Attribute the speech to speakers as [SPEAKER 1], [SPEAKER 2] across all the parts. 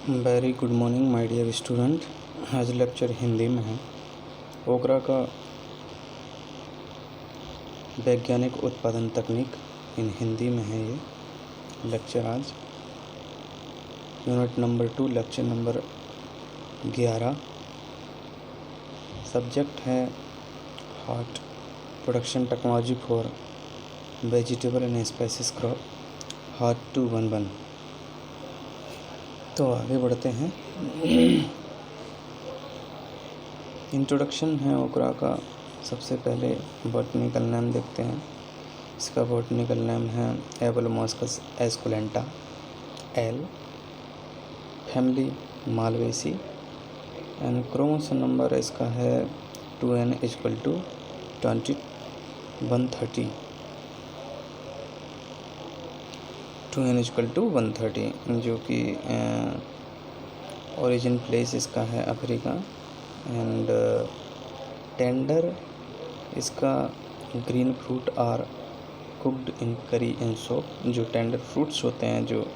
[SPEAKER 1] Very good morning my dear student. आज lecture Hindi में है। ओकरा का वैज्ञानिक उत्पादन तकनीक इन हिंदी में है ये लेक्चर। आज unit number 2 lecture number 11। Subject है hort production technology for vegetable and spices crop hort 211। तो आगे बढ़ते हैं। इंट्रोडक्शन है ओकरा का। सबसे पहले बॉटनिकल नेम देखते हैं। इसका बॉटनिकल नेम है abelmoschus esculenta L, family malvaceae, and chromosome number इसका है 2n = 130 2n = 130, जो कि ओरिजिन प्लेस इसका है अफ्रीका। एंड टेंडर इसका green fruit are cooked in curry and soap. जो टेंडर फ्रूट्स होते हैं, जो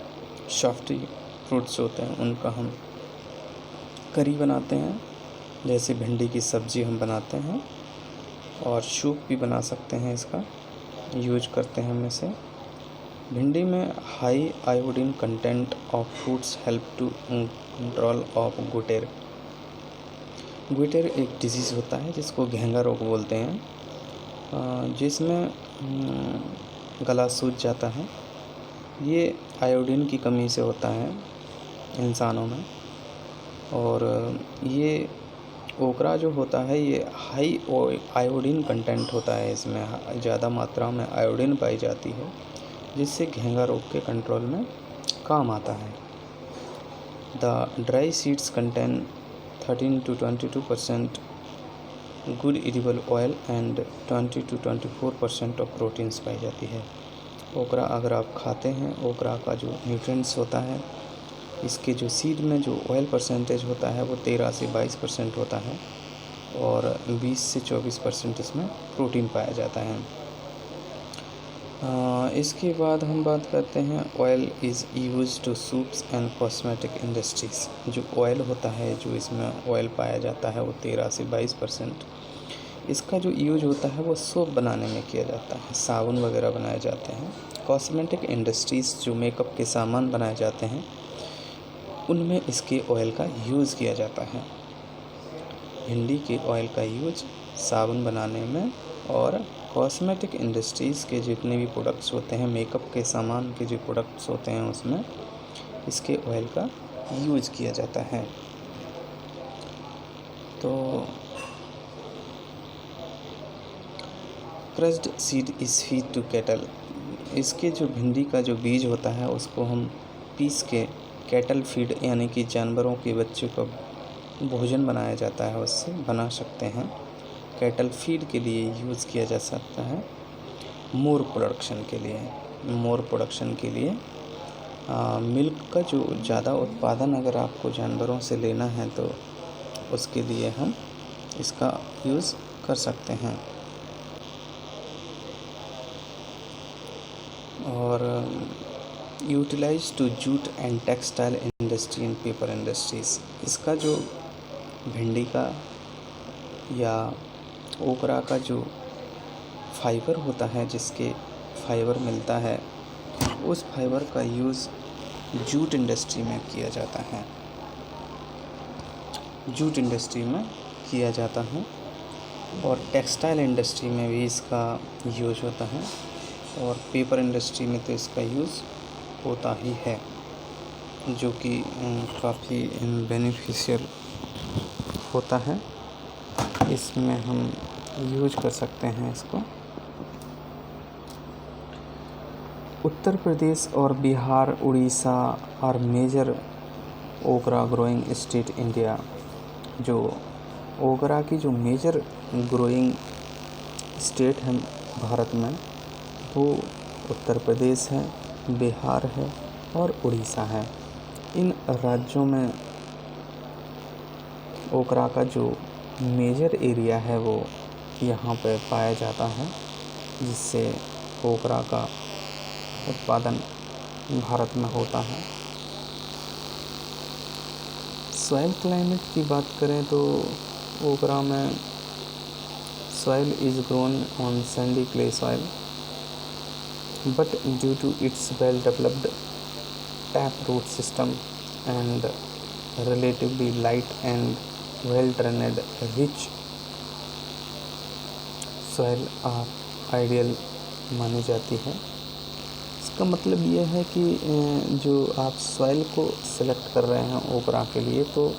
[SPEAKER 1] सॉफ्टी फ्रूट्स होते हैं, उनका हम करी बनाते हैं। जैसे भिंडी की सब्ज़ी हम बनाते हैं, और सूप भी बना सकते हैं। इसका यूज करते हैं हम इसे। भिंडी में high iodine content of fruits help to control of goitre. Goitre एक डिजीज़ होता है जिसको घेंगा रोग बोलते हैं, जिसमें गला सूज जाता है। ये आयोडीन की कमी से होता है इंसानों में। और ये ओकरा जो होता है, ये हाई आयोडीन कंटेंट होता है। इसमें ज़्यादा मात्रा में आयोडीन पाई जाती है, जिससे घेंगा रोग के कंट्रोल में काम आता है। The dry seeds contain 13 to 22% good edible oil and 20 to 24% of proteins पाई जाती है। ओकरा अगर आप खाते हैं, ओकरा का जो न्यूट्रिएंट्स होता है, इसके जो सीड में जो ऑयल परसेंटेज होता है वो 13 से 22% होता है, और 20 से 24% इसमें प्रोटीन पाया जाता है। इसके बाद हम बात करते हैं oil is use to soups and cosmetic industries. जो ऑयल होता है, जो इसमें ऑयल पाया जाता है, वो 13 से 22%। इसका जो यूज होता है वो सोप बनाने में किया जाता है, साबुन वगैरह बनाए जाते हैं। कॉस्मेटिक इंडस्ट्रीज़ जो मेकअप के सामान बनाए जाते हैं, उनमें इसके ऑयल का यूज़ किया जाता है। भिंडी के ऑयल का यूज साबुन बनाने में, और कॉस्मेटिक इंडस्ट्रीज़ के जितने भी प्रोडक्ट्स होते हैं, मेकअप के सामान के जो प्रोडक्ट्स होते हैं, उसमें इसके ऑयल का यूज किया जाता है। तो crushed seed is feed to cattle. इसके जो भिंडी का जो बीज होता है, उसको हम पीस के कैटल फीड यानी कि जानवरों के बच्चों का भोजन बनाया जाता है, उससे बना सकते हैं। कैटल फीड के लिए यूज़ किया जा सकता है। मोर प्रोडक्शन के लिए मिल्क का जो ज़्यादा उत्पादन अगर आपको जानवरों से लेना है, तो उसके लिए हम इसका यूज़ कर सकते हैं। और utilise to jute and textile industry and paper industries. इसका जो भिंडी का या ओकरा का जो फाइबर होता है, जिसके फाइबर मिलता है, उस फाइबर का यूज़ जूट इंडस्ट्री में किया जाता है। और टेक्सटाइल इंडस्ट्री में भी इसका यूज होता है, और पेपर इंडस्ट्री में तो इसका यूज़ होता ही है, जो कि काफ़ी बेनिफिशियल होता है। इसमें हम यूज कर सकते हैं इसको। उत्तर प्रदेश और बिहार, उड़ीसा और मेजर ओकरा ग्रोइंग स्टेट इंडिया। जो ओकरा की जो मेजर ग्रोइंग स्टेट है भारत में, वो उत्तर प्रदेश है, बिहार है और उड़ीसा है। इन राज्यों में ओकरा का जो मेजर एरिया है वो यहाँ पर पाया जाता है, जिससे ओकरा का उत्पादन भारत में होता है। सॉइल क्लाइमेट की बात करें तो ओकरा में soil is grown on sandy clay soil, but due to its well developed tap root system and relatively light and well drained rich soil are ideal मानी जाती है। इसका मतलब ये है कि जो आप सॉइल को सेलेक्ट कर रहे हैं ओकरा के लिए, तो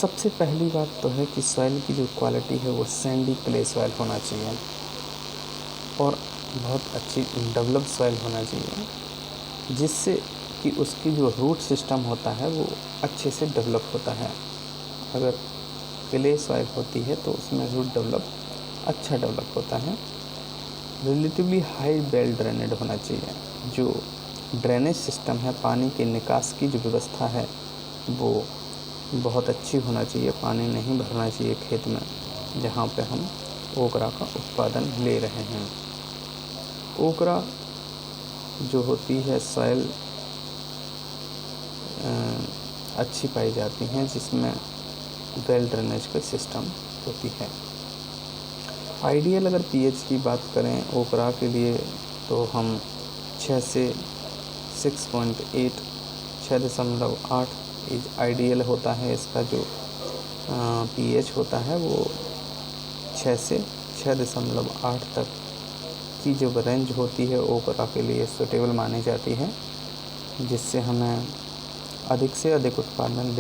[SPEAKER 1] सबसे पहली बात तो है कि सॉइल की जो क्वालिटी है वो सैंडी क्ले सॉइल होना चाहिए और बहुत अच्छी डेवलप सॉइल होना चाहिए, जिससे कि उसकी जो रूट सिस्टम होता है वो अच्छे से डेवलप होता है। अगर क्ले सॉइल होती है तो उसमें रूट अच्छा डेवलप होता है। रिलेटिवली हाई वेल ड्रेनेड होना चाहिए। जो ड्रेनेज सिस्टम है, पानी के निकास की जो व्यवस्था है वो बहुत अच्छी होना चाहिए। पानी नहीं भरना चाहिए खेत में जहाँ पे हम ओकरा का उत्पादन ले रहे हैं। ओकरा जो होती है सॉइल अच्छी पाई जाती हैं जिसमें वेल ड्रेनेज का सिस्टम होती है। आइडियल अगर पीएच की बात करें ओकरा के लिए तो हम 6 से 6.8 6.8 इज आइडियल होता है। इसका जो पीएच होता है वो 6 से 6.8 तक की जो रेंज होती है ओकरा के लिए सूटेबल मानी जाती है, जिससे हमें अधिक से अधिक उत्पादन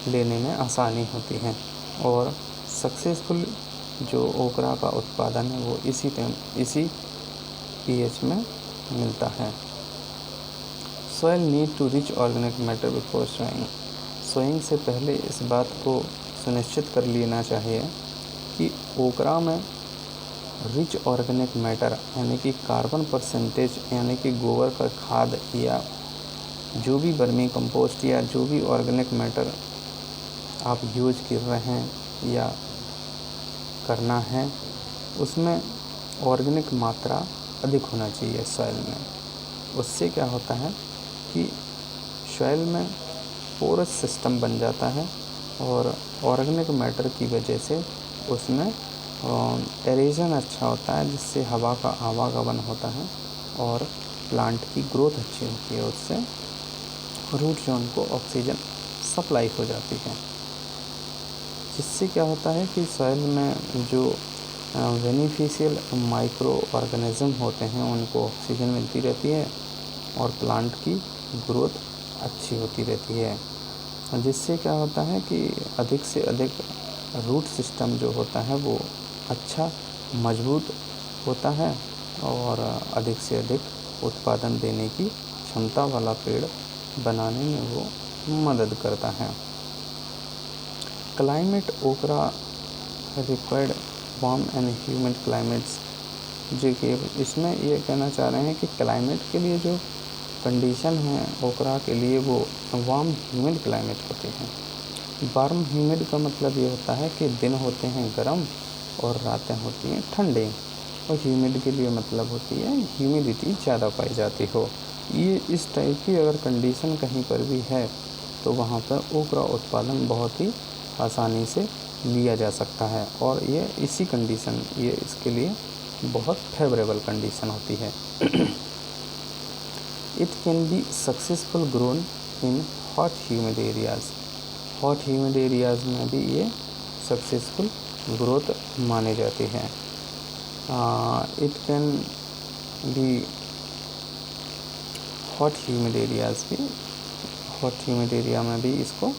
[SPEAKER 1] लेने में आसानी होती है और सक्सेसफुल जो ओकरा का उत्पादन है वो इसी पीएच में मिलता है। Soil need to rich organic matter before sowing. Sowing से पहले इस बात को सुनिश्चित कर लेना चाहिए कि ओकरा में रिच ऑर्गेनिक मैटर यानी कि कार्बन परसेंटेज यानी कि गोबर का खाद या जो भी वर्मी कंपोस्ट या जो भी ऑर्गेनिक मैटर आप यूज कर रहे हैं या करना है उसमें ऑर्गेनिक मात्रा अधिक होना चाहिए सॉइल में। उससे क्या होता है कि सॉइल में पोरस सिस्टम बन जाता है और ऑर्गेनिक मैटर की वजह से उसमें एरेजन अच्छा होता है, जिससे हवा का आवागमन होता है और प्लांट की ग्रोथ अच्छी होती है। उससे रूट जोन को ऑक्सीजन सप्लाई हो जाती है, जिससे क्या होता है कि सॉइल में जो बेनिफिशियल माइक्रो ऑर्गेनिज्म होते हैं उनको ऑक्सीजन मिलती रहती है और प्लांट की ग्रोथ अच्छी होती रहती है, जिससे क्या होता है कि अधिक से अधिक रूट सिस्टम जो होता है वो अच्छा मजबूत होता है और अधिक से अधिक उत्पादन देने की क्षमता वाला पेड़ बनाने में वो मदद करता है। क्लाइमेट ओकरा required warm and humid climates, जो कि इसमें ये कहना चाह रहे हैं कि क्लाइमेट के लिए जो कंडीशन है ओकरा के लिए वो वार्म ह्यूमिड क्लाइमेट होते हैं। वार्म ह्यूमिड का मतलब ये होता है कि दिन होते हैं गर्म और रातें होती हैं ठंडे, और ह्यूमिड के लिए मतलब होती है ह्यूमिडिटी ज़्यादा पाई जाती हो। ये इस टाइप की अगर कंडीशन कहीं पर भी है तो वहाँ पर ओकरा उत्पादन बहुत ही आसानी से लिया जा सकता है और ये इसके लिए बहुत फेवरेबल कंडीशन होती है। It can be successful grown in hot humid areas. Hot humid areas में भी ये सक्सेसफुल ग्रोथ मानी जाती है। It can be hot humid area में भी इसको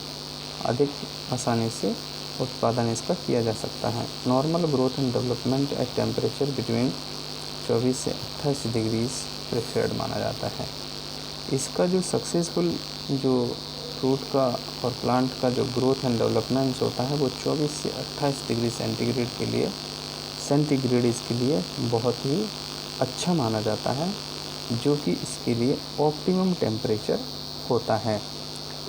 [SPEAKER 1] अधिक आसानी से उत्पादन इसका किया जा सकता है। Normal growth and development at temperature between 24 से 28 डिग्रीज प्रेफर्ड माना जाता है। इसका जो सक्सेसफुल जो फ्रूट का और प्लांट का जो ग्रोथ एंड डेवलपमेंट होता है वो 24 से 28 डिग्री सेंटीग्रेड इसके लिए बहुत ही अच्छा माना जाता है, जो कि इसके लिए ऑप्टिमम टेम्परेचर होता है।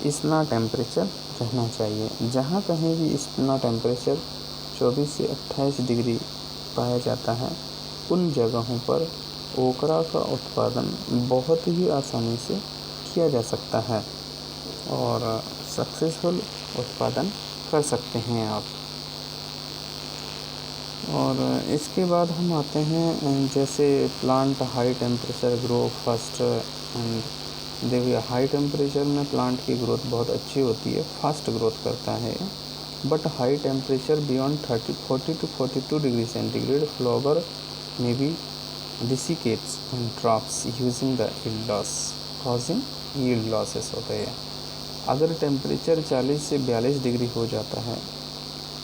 [SPEAKER 1] इतना टेम्परेचर रहना चाहिए। जहाँ कहीं भी इतना टेम्परेचर 24 से 28 डिग्री पाया जाता है उन जगहों पर ओकरा का उत्पादन बहुत ही आसानी से किया जा सकता है। और सक्सेसफुल उत्पादन कर सकते हैं आप। और इसके बाद हम आते हैं जैसे plant high temperature grow fast and देखिए हाई टेम्परेचर में प्लांट की ग्रोथ बहुत अच्छी होती है, फास्ट ग्रोथ करता है। But high temperature beyond 40 to 42 degree centigrade flower में be desiccates and drops using the yield loss causing yield losses होते हैं। अगर टेम्परेचर 40 से 42 डिग्री हो जाता है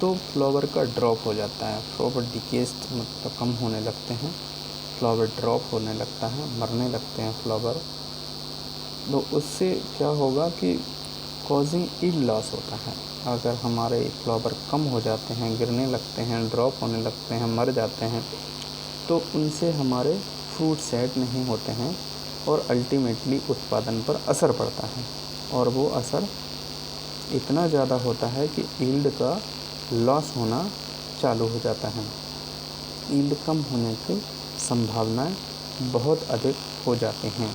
[SPEAKER 1] तो फ्लावर का ड्रॉप हो जाता है, फ्लावर डिकेस्ट मतलब कम होने लगते हैं, फ्लावर ड्रॉप होने लगता है, मरने लगते हैं फ्लावर। तो उससे क्या होगा कि कॉजिंग यील्ड लॉस होता है। अगर हमारे फ्लावर कम हो जाते हैं, गिरने लगते हैं, ड्रॉप होने लगते हैं, मर जाते हैं, तो उनसे हमारे फ्रूट सेट नहीं होते हैं और अल्टीमेटली उत्पादन पर असर पड़ता है। और वो असर इतना ज़्यादा होता है कि यील्ड का लॉस होना चालू हो जाता है। यील्ड कम होने की संभावनाएं बहुत अधिक हो जाती हैं।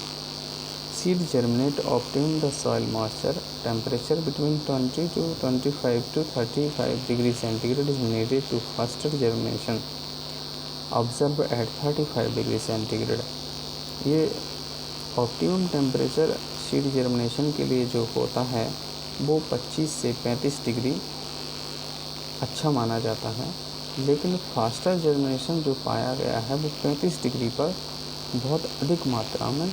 [SPEAKER 1] Seed germinate optimum the soil moisture temperature between 20 to 25 to 35 degree centigrade is needed to faster germination observe at 35 degree centigrade. ये ऑप्टिमम टेम्परेचर सीड जर्मिनेशन के लिए जो होता है वो 25 से 35 डिग्री अच्छा माना जाता है, लेकिन फास्टर जर्मिनेशन जो पाया गया है वो 35 डिग्री पर बहुत अधिक मात्रा में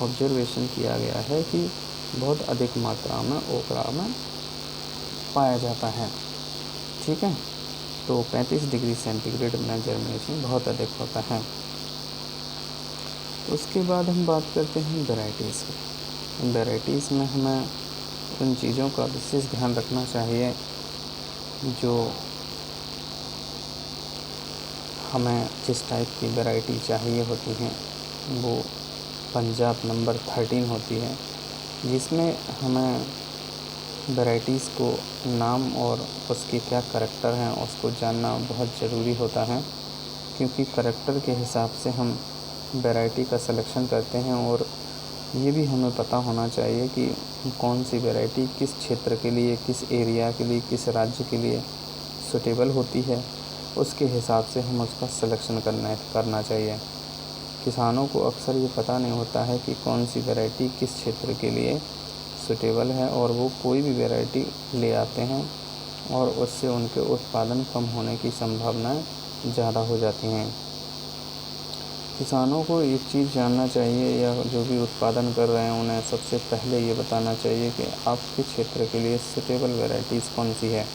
[SPEAKER 1] ऑब्जर्वेशन किया गया है कि बहुत अधिक मात्रा में ओकरा में पाया जाता है। ठीक है, तो 35 डिग्री सेंटीग्रेड में जर्मिनेशन बहुत अधिक होता है। उसके बाद हम बात करते हैं वेराइटीज़ की। वेराइटीज़ में हमें उन चीज़ों का विशेष ध्यान रखना चाहिए जो हमें जिस टाइप की वैरायटी चाहिए होती हैं। वो पंजाब नंबर 13 होती है, जिसमें हमें वैराइटीज़ को नाम और उसके क्या करैक्टर हैं उसको जानना बहुत ज़रूरी होता है, क्योंकि करैक्टर के हिसाब से हम वैरायटी का सिलेक्शन करते हैं। और ये भी हमें पता होना चाहिए कि कौन सी वैरायटी किस क्षेत्र के लिए, किस एरिया के लिए, किस राज्य के लिए सूटेबल होती है, उसके हिसाब से हम उसका सिलेक्शन करना चाहिए। किसानों को अक्सर ये पता नहीं होता है कि कौन सी वैरायटी किस क्षेत्र के लिए सूटेबल है, और वो कोई भी वैरायटी ले आते हैं और उससे उनके उत्पादन कम होने की संभावनाएं ज़्यादा हो जाती हैं। किसानों को एक चीज़ जानना चाहिए, या जो भी उत्पादन कर रहे हैं उन्हें सबसे पहले ये बताना चाहिए कि आपके क्षेत्र के लिए सूटेबल वैरायटीज़ कौन सी है।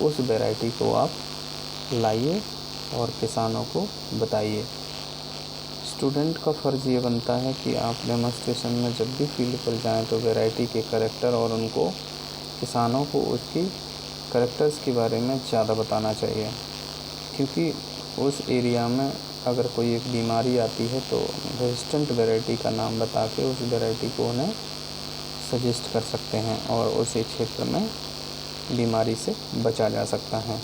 [SPEAKER 1] उस वैरायटी को आप लाइए और किसानों को बताइए। स्टूडेंट का फ़र्ज़ ये बनता है कि आप डेमोन्स्ट्रेशन में जब भी फील्ड पर जाएं तो वैरायटी के करैक्टर और उनको किसानों को उसकी करैक्टर्स के बारे में ज़्यादा बताना चाहिए, क्योंकि उस एरिया में अगर कोई एक बीमारी आती है तो रेजिस्टेंट वैरायटी का नाम बता के उस वैरायटी को उन्हें सजेस्ट कर सकते हैं और उसी क्षेत्र में बीमारी से बचा जा सकता है।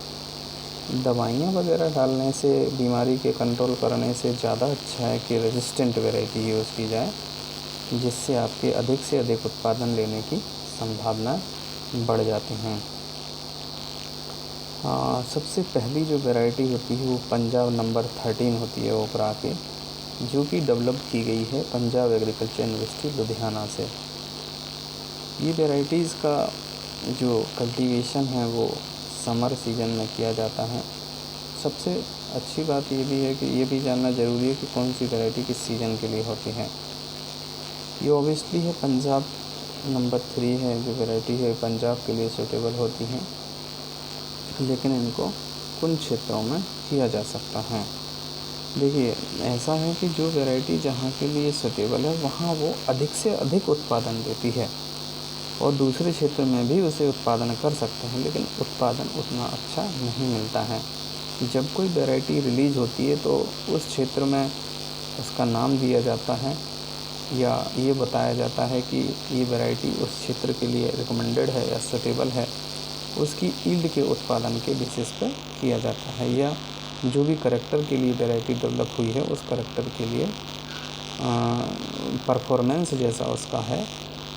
[SPEAKER 1] दवाइयाँ वगैरह डालने से, बीमारी के कंट्रोल करने से ज़्यादा अच्छा है कि रेजिस्टेंट वैरायटी यूज़ की जाए, जिससे आपके अधिक से अधिक उत्पादन लेने की संभावना बढ़ जाती हैं। सबसे पहली जो वैरायटी होती है वो पंजाब नंबर 13 होती है ओकरा की, जो कि डेवलप की गई है पंजाब एग्रीकल्चर यूनिवर्सिटी लुधियाना से। ये वैराइटीज़ का जो कल्टीवेशन है वो समर सीज़न में किया जाता है। सबसे अच्छी बात ये भी है कि ये भी जानना ज़रूरी है कि कौन सी वैरायटी किस सीज़न के लिए होती है। ये ऑब्वियसली है पंजाब नंबर 3 है, जो वैरायटी है पंजाब के लिए सूटेबल होती हैं, लेकिन इनको कुछ क्षेत्रों में किया जा सकता है। देखिए, ऐसा है कि जो वैरायटी जहाँ के लिए सूटेबल है वहाँ वो अधिक से अधिक उत्पादन देती है, और दूसरे क्षेत्र में भी उसे उत्पादन कर सकते हैं, लेकिन उत्पादन उतना अच्छा नहीं मिलता है। जब कोई वैरायटी रिलीज़ होती है तो उस क्षेत्र में उसका नाम दिया जाता है, या ये बताया जाता है कि ये वैरायटी उस क्षेत्र के लिए रिकमेंडेड है या सूटेबल है। उसकी यील्ड के उत्पादन के बेसिस पर किया जाता है, या जो भी करैक्टर के लिए वैरायटी डेवलप हुई है उस करैक्टर के लिए परफॉर्मेंस जैसा उसका है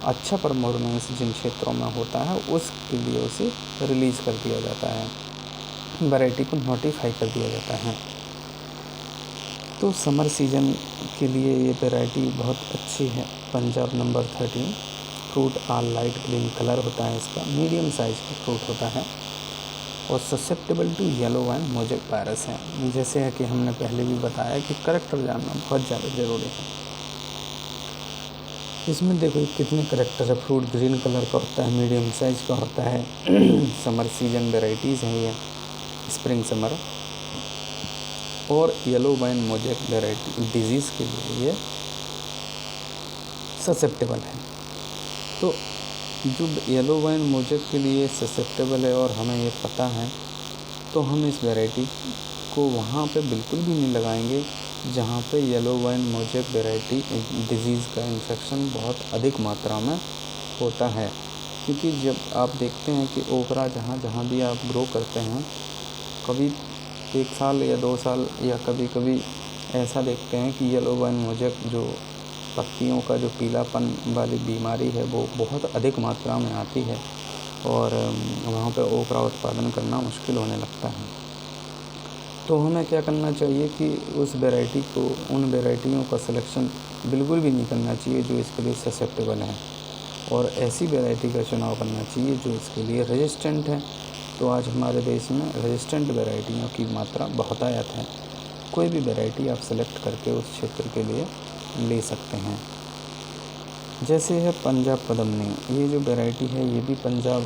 [SPEAKER 1] अच्छा परफॉर्मेंस जिन क्षेत्रों में होता है उसके लिए उसे रिलीज़ कर दिया जाता है, वैरायटी को नोटिफाई कर दिया जाता है। तो समर सीजन के लिए ये वैरायटी बहुत अच्छी है। Punjab number 13 fruit are light green colour होता है इसका, मीडियम साइज का फ्रूट होता है और susceptible to yellow and mosaic virus है। जैसे है कि हमने पहले भी बताया कि करैक्टर जानना बहुत ज़्यादा ज़रूरी है। इसमें देखो कितने करैक्टर है। फ्रूट ग्रीन कलर का होता है, मीडियम साइज का होता है। समर सीजन वेराइटीज़ हैं ये, स्प्रिंग समर। और yellow vein mosaic variety disease के लिए ये ससेप्टेबल है। तो जो येलो वाइन मोजेक के लिए ससेप्टेबल है और हमें ये पता है, तो हम इस वैरायटी को वहाँ पे बिल्कुल भी नहीं लगाएंगे जहाँ पे yellow vein mosaic variety disease का इन्फेक्शन बहुत अधिक मात्रा में होता है। क्योंकि जब आप देखते हैं कि ओकरा जहाँ भी आप ग्रो करते हैं, कभी 1 साल या 2 साल या कभी कभी ऐसा देखते हैं कि येलो वाइन मोजेक जो पत्तियों का जो पीलापन वाली बीमारी है वो बहुत अधिक मात्रा में आती है और वहाँ पे ओकरा उत्पादन करना मुश्किल होने लगता है। तो हमें क्या करना चाहिए कि उस वैरायटी को, उन वैरायटियों का सिलेक्शन बिल्कुल भी नहीं करना चाहिए जो इसके लिए ससेप्टेबल हैं, और ऐसी वैरायटी का चुनाव करना चाहिए जो इसके लिए रेजिस्टेंट है। तो आज हमारे देश में रेजिस्टेंट वैरायटियों की मात्रा बहुतायत है। कोई भी वैरायटी आप सेलेक्ट करके उस क्षेत्र के लिए ले सकते हैं। जैसे है पंजाब पदमनी, ये जो वैरायटी है ये भी पंजाब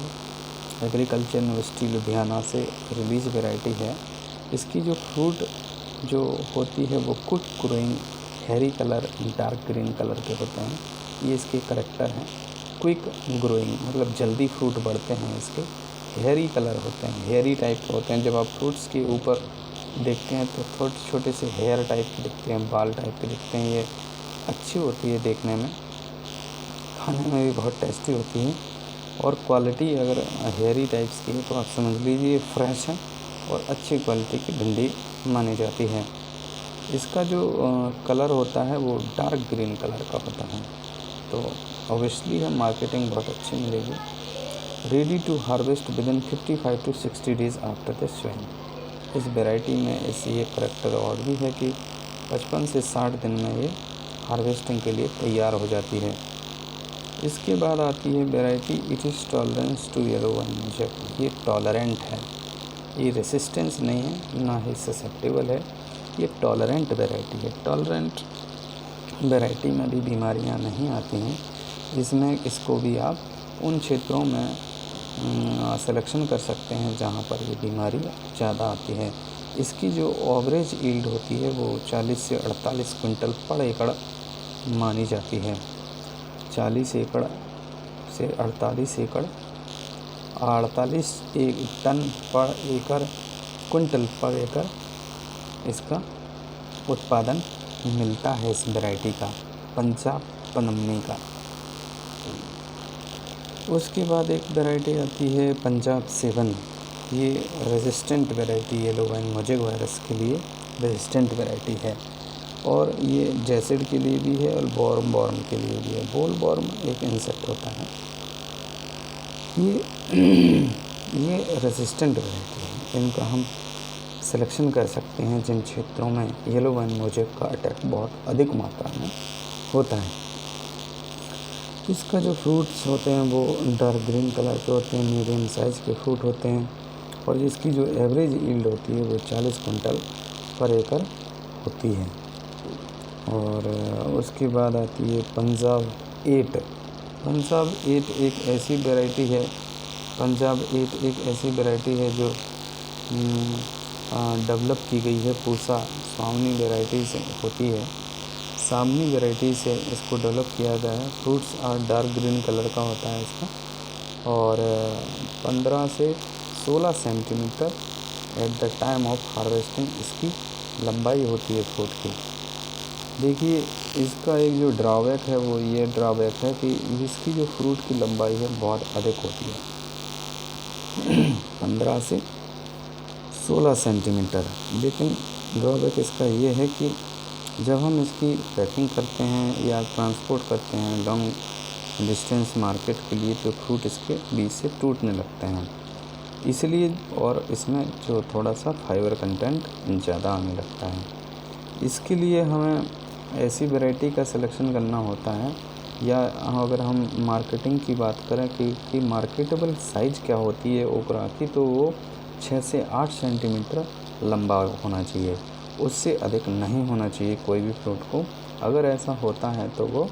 [SPEAKER 1] एग्रीकल्चर यूनिवर्सिटी लुधियाना से रिलीज वैरायटी है। इसकी जो फ्रूट जो होती है वो quick growing, Harry colour, dark green colour के होते हैं। ये इसके करैक्टर हैं। क्विक ग्रोइंग मतलब जल्दी फ्रूट बढ़ते हैं इसके। हेयरी कलर होते हैं, हेयरी टाइप के होते हैं। जब आप फ्रूट्स के ऊपर देखते हैं तो छोटे छोटे से हेयर टाइप के दिखते हैं, बाल टाइप के दिखते हैं। ये अच्छी होती है देखने में, खाने में भी बहुत टेस्टी होती है। और क्वालिटी अगर हेयरी टाइप्स की है तो आप समझ लीजिए फ्रेश है और अच्छी क्वालिटी की भिंडी मानी जाती है। इसका जो कलर होता है वो डार्क ग्रीन कलर का होता है। तो ऑब्वियसली है मार्केटिंग बहुत अच्छी मिलेगी। Ready to harvest with in 55 to 60 days after the sowing. इस वैरायटी में ऐसी एक करैक्टर और भी है कि 55 से 60 दिन में ये हार्वेस्टिंग के लिए तैयार हो जाती है। इसके बाद आती है variety it is tolerance to yellow vein mosaic. ये टॉलरेंट है, ये रेसिस्टेंस नहीं है, ना ही ससेप्टेबल है। ये टॉलरेंट वैरायटी है। टॉलरेंट वैरायटी में भी बीमारियां नहीं आती हैं। इसमें इसको भी आप उन क्षेत्रों में सिलेक्शन कर सकते हैं जहाँ पर ये बीमारी ज़्यादा आती है। इसकी जो एवरेज यील्ड होती है वो 40 से 48 क्विंटल पर एकड़ मानी जाती है। 40 एकड़ से 48 एकड़, 48 एक टन पर एकड़, क्विंटल पर एकड़ इसका उत्पादन मिलता है इस वैरायटी का, पंजाब पदमनी का। उसके बाद एक वैरायटी आती है पंजाब 7। ये resistant variety yellow vein mosaic virus के लिए रेजिस्टेंट वैरायटी है और ये जैसिड के लिए भी है और बॉर्म के लिए भी है। बॉर्म एक इंसेक्ट होता है। ये रेजिस्टेंट वैरायटी है। इनका हम सिलेक्शन कर सकते हैं जिन क्षेत्रों में येलो वाइन मोजेक का अटैक बहुत अधिक मात्रा में होता है। इसका जो फ्रूट्स होते हैं वो डार्क ग्रीन कलर के होते हैं, मीडियम साइज़ के फ्रूट होते हैं और इसकी जो एवरेज यील्ड होती है वो 40 कुंटल पर एकड़ होती है। और उसके बाद आती है पंजाब 8। पंजाब 8 एक ऐसी वैरायटी है, पंजाब 8 एक ऐसी वैरायटी है जो डेवलप की गई है पूसा स्वामी वैरायटी से होती है। सामनी वैरायटी से इसको डेवलप किया गया है। Fruits are dark green colour का होता है इसका और 15 से 16 centimetre at the time of harvesting इसकी लंबाई होती है फ्रूट की। देखिए इसका एक जो ड्रॉबैक है वो ये ड्रॉबैक है कि इसकी जो फ्रूट की लंबाई है बहुत अधिक होती है 15 से 16 सेंटीमीटर। लेकिन ड्रॉबैक इसका ये है कि जब हम इसकी पैकिंग करते हैं या ट्रांसपोर्ट करते हैं लॉन्ग डिस्टेंस मार्केट के लिए तो फ्रूट इसके बीज से टूटने लगते हैं, इसलिए, और इसमें जो थोड़ा सा फाइबर कंटेंट ज़्यादा आने लगता है। इसके लिए हमें ऐसी वैरायटी का सिलेक्शन करना होता है, या अगर हम मार्केटिंग की बात करें कि मार्केटेबल साइज़ क्या होती है ओकरा की, तो वो 6 से 8 सेंटीमीटर लंबा होना चाहिए, उससे अधिक नहीं होना चाहिए कोई भी फ्रूट को। अगर ऐसा होता है तो वो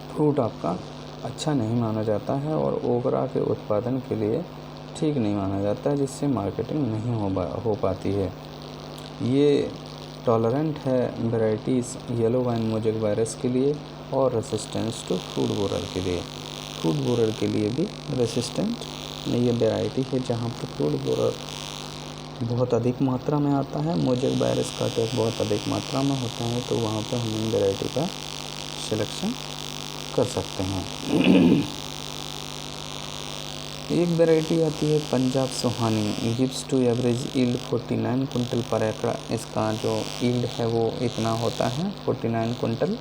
[SPEAKER 1] फ्रूट आपका अच्छा नहीं माना जाता है और ओकरा के उत्पादन के लिए ठीक नहीं माना जाता है, जिससे मार्केटिंग नहीं हो पाती है। ये टॉलरेंट है varieties yellow vein mosaic virus के लिए और रेसिस्टेंस टू फ्रूट बोरर के लिए। फ्रूट बोरर के लिए भी रेसिस्टेंट ये वैरायटी है, जहाँ पर फ्रूट बोरर बहुत अधिक मात्रा में आता है, मोज़ेक वायरस का अटैक बहुत अधिक मात्रा में होता है, तो वहाँ पर हम इन वैरायटी का सिलेक्शन कर सकते हैं। एक वैरायटी आती है Punjab Suhani, gives to average yield 49 quintal पर एकड़। इसका जो यील्ड है वो इतना होता है 49 कुंटल,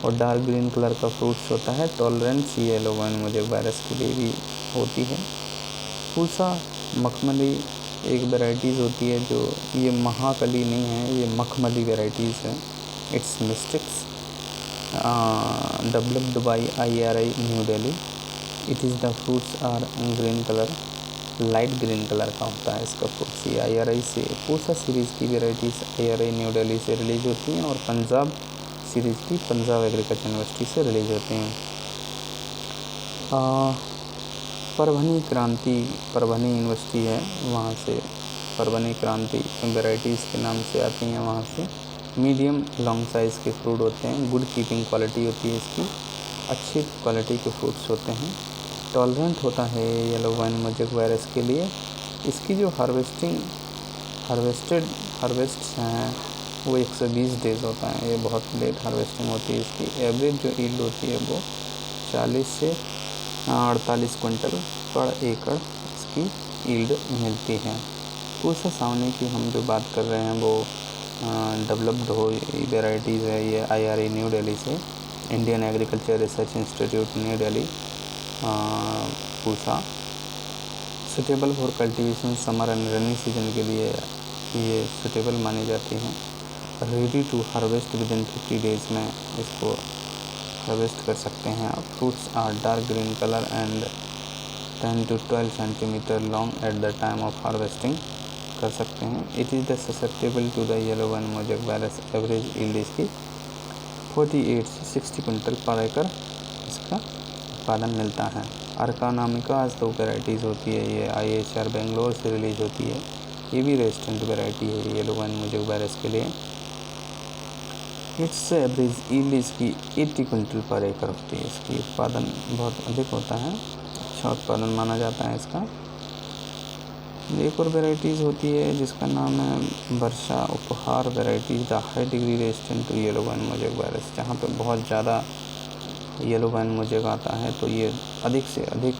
[SPEAKER 1] और डार्क ग्रीन कलर का फ्रूट्स होता है। Tolerance yellow vein mosaic virus के लिए भी होती है। पूसा मखमली एक वैराइटीज़ होती है, जो ये महाकली नहीं है, ये मखमली वैराइटीज़ है। It's mystics developed by IRI New Delhi. It is the fruits are green colour, light green colour का होता है इसका फ्रूट्स। ये IRI से पूसा सीरीज़ की वेराइटीज़ IRI न्यू दिल्ली से रिलीज़ होती हैं, और पंजाब सीरीज़ की पंजाब एग्रीकल्चर यूनिवर्सिटी से रिलीज़ होती हैं। परभनी क्रांति, परभनी यूनिवर्सिटी है, वहाँ से परभनी क्रांति वेराइटीज़ के नाम से आती हैं वहाँ से। मीडियम लॉन्ग साइज़ के फ्रूट होते हैं, गुड कीपिंग क्वालिटी होती है इसकी, अच्छी क्वालिटी के फ्रूट्स होते हैं। टॉलरेंट होता है येलो वाइन मोज़ेक वायरस के लिए। इसकी जो हार्वेस्ट हैं वो 120 डेज़ होता है, ये बहुत लेट हार्वेस्टिंग होती है इसकी। एवरेज जो यील्ड होती है वो 40 से 48 कुंटल पर एकड़ इसकी यील्ड मिलती है। पूसा सावनी की हम जो बात कर रहे हैं वो डेवलप्ड हो वेराइटीज़ है, ये IRI न्यू दिल्ली से, Indian agriculture research institute New Delhi. Pusa suitable for cultivation summer and rainy season के लिए ये सुटेबल मानी जाती हैं। Ready to harvest with in 50 days में इसको हार्वेस्ट कर सकते हैं आप। Fruits are dark green colour and 10 to 12 centimetre long at the time of harvesting कर सकते हैं। It is the susceptible to the yellow vein mosaic virus. Average yield इसकी 48 से 60 कुंटल पर एकड़ इसका उत्पादन मिलता है। अर्कानामिकास 2 वेराइटीज़ होती है, ये IHR बेंगलोर से रिलीज़ होती है। ये भी रेजिस्टेंट वेराइटी है येलो वाइन मोज़ेक वायरस के लिए। इट्स एवरेज यील्ड इसकी 80 कुंटल पर एकड़ होती है। इसकी उत्पादन बहुत अधिक होता है, अच्छा उत्पादन माना जाता है इसका। एक और वेराइटीज़ होती है जिसका नाम है Varsha Uphar variety, the high degree resistant to yellow vein mosaic virus. जहाँ पे बहुत ज़्यादा येलो वाइन मोज़ेक आता है तो ये अधिक से अधिक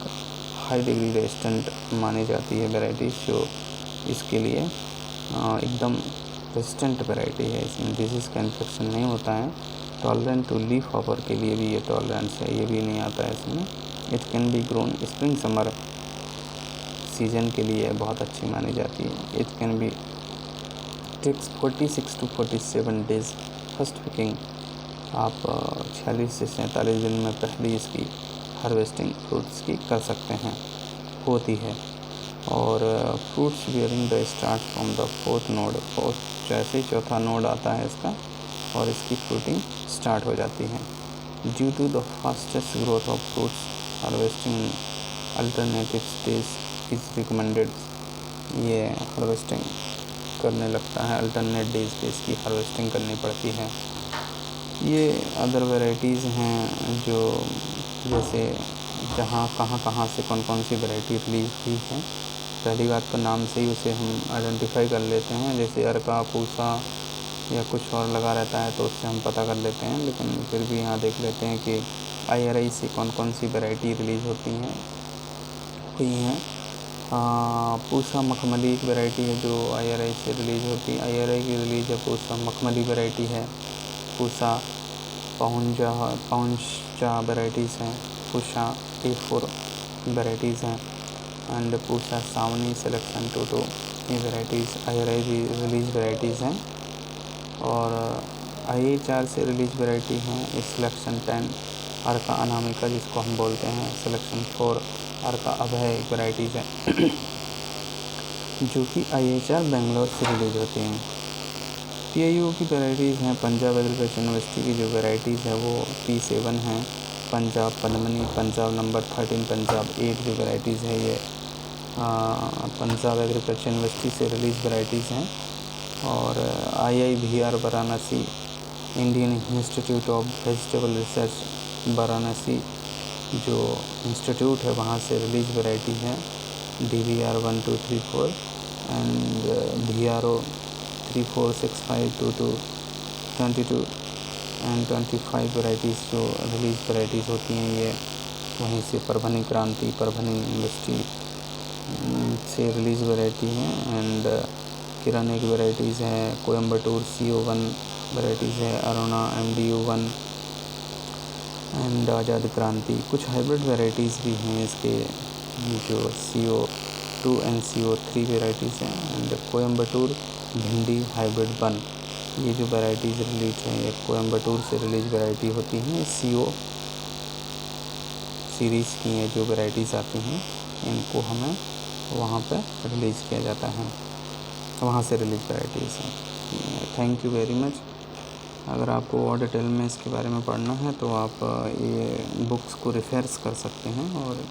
[SPEAKER 1] हाई डिग्री रेजिस्टेंट मानी जाती है वेराइटीज़, जो इसके लिए एकदम रेजिस्टेंट वेराइटी है। इसमें डिजीज़ का इन्फेक्शन नहीं होता है। टॉलरेंट टू लीफ हॉपर के लिए भी ये टॉलरेंस है, ये भी नहीं आता है इसमें। It can be grown spring summer season के लिए बहुत अच्छी मानी जाती है। It can be takes 46 to 47 days first picking. आप 46 से 47 दिन में पहली इसकी हार्वेस्टिंग फ्रूट्स की कर सकते हैं, होती है। और fruits bearing the start from the 4th node. जैसे ही 4था नोड आता है इसका, और इसकी फ्रूटिंग स्टार्ट हो जाती है। Due to the fastest growth of fruits, harvesting alternative stage is recommended. ये हार्वेस्टिंग करने लगता है, अल्टरनेट डेज पे इसकी हार्वेस्टिंग करनी पड़ती है। ये अदर वेराइटीज़ हैं जो जैसे जहाँ कहाँ से कौन सी वैरायटी रिलीज़ हुई है। पहली बात तो नाम से ही उसे हम आइडेंटिफाई कर लेते हैं, जैसे अर्का, पूसा या कुछ और लगा रहता है तो उससे हम पता कर लेते हैं। लेकिन फिर भी यहाँ देख लेते हैं कि IRI से कौन सी वैरायटी रिलीज़ हुई हैं। पूसा मखमली एक वैरायटी है जो IRI से रिलीज़ होती है। IRI की रिलीज़ है पूसा मखमली वैरायटी है। पूसा पाउंचा वेराइटीज़ हैं, पूषा A4 वेराइटीज़ हैं, एंड पूषा सावनी सिलेक्शन 22 ये वेराइटीज़ रिलीज वेराइटीज़ हैं। और IHR से रिलीज वेराइटी हैं सिलेक्शन 10 अर्का अनामिका जिसको हम बोलते हैं, सिलेक्शन 4 अर्का अभय वेराइटीज़ हैं जो कि IHR बेंगलोर से रिलीज होती हैं। PIO की वेराइटीज़ हैं, पंजाब एग्रीकल्चर यूनिवर्सिटी की जो वेराइटीज़ है वो P7 हैं, पंजाब पद्मनी, पंजाब नंबर 13, पंजाब 8 जो वेराइटीज़ है ये पंजाब एग्रीकल्चर यूनिवर्सिटी से रिलीज वेराइटीज़ हैं। और IIVR Varanasi, Indian institute of vegetable research Varanasi जो इंस्टीट्यूट है वहाँ से रिलीज वेराइटी है DVR 1, 2, 3, 4 and VRO 3, 4, 6, 5, 2, 2, 22 and 25 varieties जो रिलीज वेराइटीज़ होती हैं ये वहीं से परभनी क्रांति, परभनी यूनिवर्सिटी से रिलीज वेराइटी हैं। एंड किरण एक वेराइटीज़ है, कोयम्बटूर CO1 वेराइटीज़ है, अरुणा MDU1 एंड आज़ाद क्रांति। कुछ हाइब्रिड वेराइटीज़ भी हैं इसके जो CO2 एंड CO3 वेराइटीज़ हैं। एंड कोयम्बटूर भिंडी हाइब्रिड 1 ये जो वेराइटीज़ रिलीज हैं ये कोयम्बटूर से रिलीज वेराइटी होती हैं, CO सीरीज़ की ये जो वेराइटीज़ आती हैं इनको हमें वहाँ पर रिलीज़ किया जाता है, वहाँ से रिलीज वेराइटीज़ हैं। Thank you very much. अगर आपको और डिटेल में इसके बारे में पढ़ना है तो आप ये बुक्स को रेफर्स कर सकते हैं और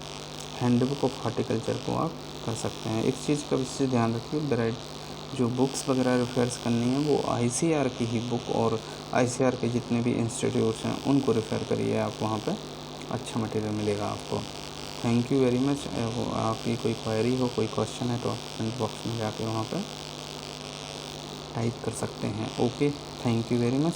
[SPEAKER 1] हैंडबुक ऑफ हॉर्टिकल्चर को आप कर सकते हैं। एक चीज़ का विशेष ध्यान रखिए, जो बुक्स वगैरह रेफर्स करनी है वो ICAR की ही बुक और ICAR के जितने भी इंस्टीट्यूट्स हैं उनको रेफ़र करिए, आप वहाँ पर अच्छा मटेरियल मिलेगा आपको। Thank you very much. आपकी कोई क्वेरी हो, कोई क्वेश्चन है तो आप कमेंट बॉक्स में जाके वहाँ पर टाइप कर सकते हैं। Okay, thank you very much.